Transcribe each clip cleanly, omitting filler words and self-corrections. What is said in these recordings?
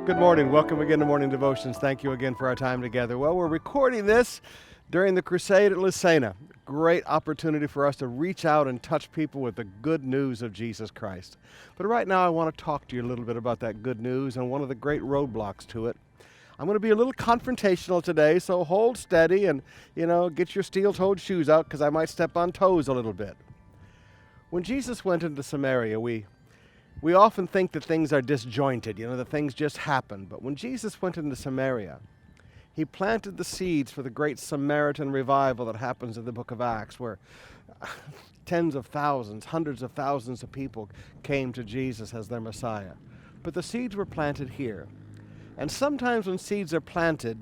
Good morning. Welcome again to Morning Devotions. Thank you again for our time together. Well, we're recording this during the crusade at Lucena. Great opportunity for us to reach out and touch people with the good news of Jesus Christ. But right now I want to talk to you a little bit about that good news and one of the great roadblocks to it. I'm going to be a little confrontational today, so hold steady and, get your steel-toed shoes out because I might step on toes a little bit. When Jesus went into Samaria, we often think that things are disjointed, that things just happen. But when Jesus went into Samaria, he planted the seeds for the great Samaritan revival that happens in the book of Acts, where tens of thousands, hundreds of thousands of people came to Jesus as their Messiah. But the seeds were planted here. And sometimes when seeds are planted,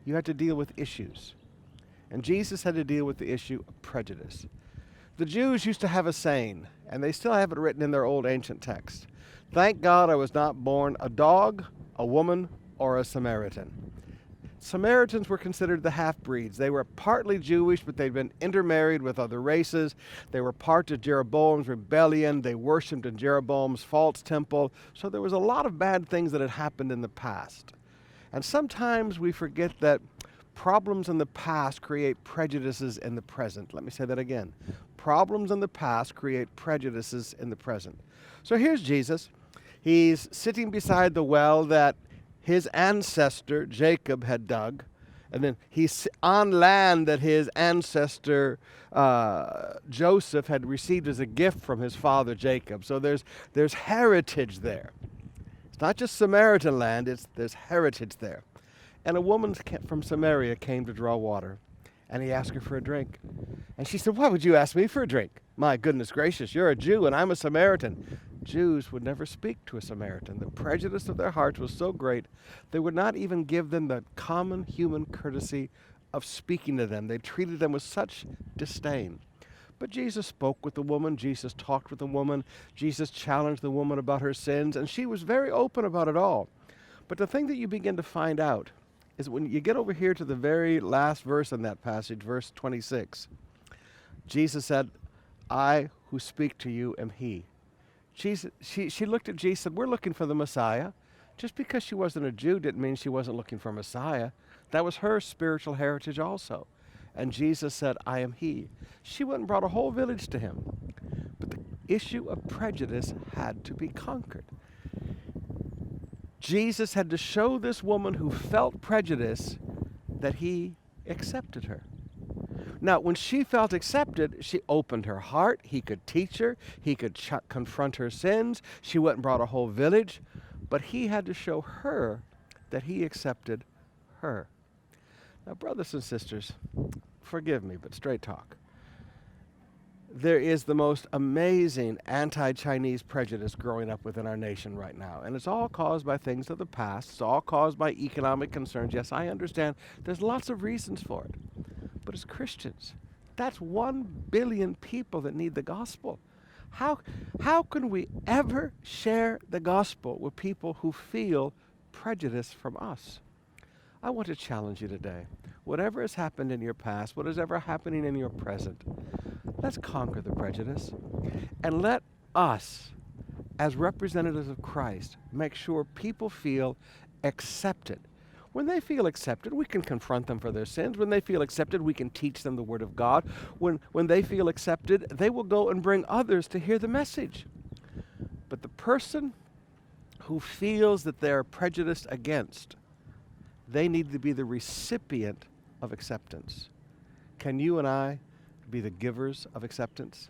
you have to deal with issues. And Jesus had to deal with the issue of prejudice. The Jews used to have a saying, and they still have it written in their old ancient text. Thank God I was not born a dog, a woman, or a Samaritan. Samaritans were considered the half-breeds. They were partly Jewish, but they'd been intermarried with other races. They were part of Jeroboam's rebellion. They worshipped in Jeroboam's false temple. So there was a lot of bad things that had happened in the past. And sometimes we forget that problems in the past create prejudices in the present. Let me say that again. Problems in the past create prejudices in the present. So here's Jesus. He's sitting beside the well that his ancestor Jacob had dug. And then he's on land that his ancestor Joseph had received as a gift from his father Jacob. So there's heritage there. It's not just Samaritan land, there's heritage there. And a woman from Samaria came to draw water, and he asked her for a drink. And she said, "Why would you ask me for a drink? My goodness gracious, you're a Jew and I'm a Samaritan." Jews would never speak to a Samaritan. The prejudice of their hearts was so great, they would not even give them the common human courtesy of speaking to them. They treated them with such disdain. But Jesus spoke with the woman. Jesus talked with the woman. Jesus challenged the woman about her sins, and she was very open about it all. But the thing that you begin to find out is when you get over here to the very last verse in that passage, verse 26, Jesus said, "I who speak to you am he." She looked at Jesus and said, "We're looking for the Messiah." Just because she wasn't a Jew didn't mean she wasn't looking for Messiah. That was her spiritual heritage also. And Jesus said, "I am he." She went and brought a whole village to him. But the issue of prejudice had to be conquered. Jesus had to show this woman who felt prejudice that he accepted her. Now, when she felt accepted, she opened her heart. He could teach her. He could confront her sins. She went and brought a whole village. But he had to show her that he accepted her. Now, brothers and sisters, forgive me, but straight talk. There is the most amazing anti-Chinese prejudice growing up within our nation right now. And it's all caused by things of the past. It's all caused by economic concerns. Yes, I understand. There's lots of reasons for it. But as Christians, that's 1 billion people that need the gospel. How can we ever share the gospel with people who feel prejudice from us? I want to challenge you today. Whatever has happened in your past, what is ever happening in your present, let's conquer the prejudice. And let us, as representatives of Christ, make sure people feel accepted. When they feel accepted, we can confront them for their sins. When they feel accepted, we can teach them the Word of God. When they feel accepted, they will go and bring others to hear the message. But the person who feels that they're prejudiced against, they need to be the recipient of acceptance. Can you and I be the givers of acceptance?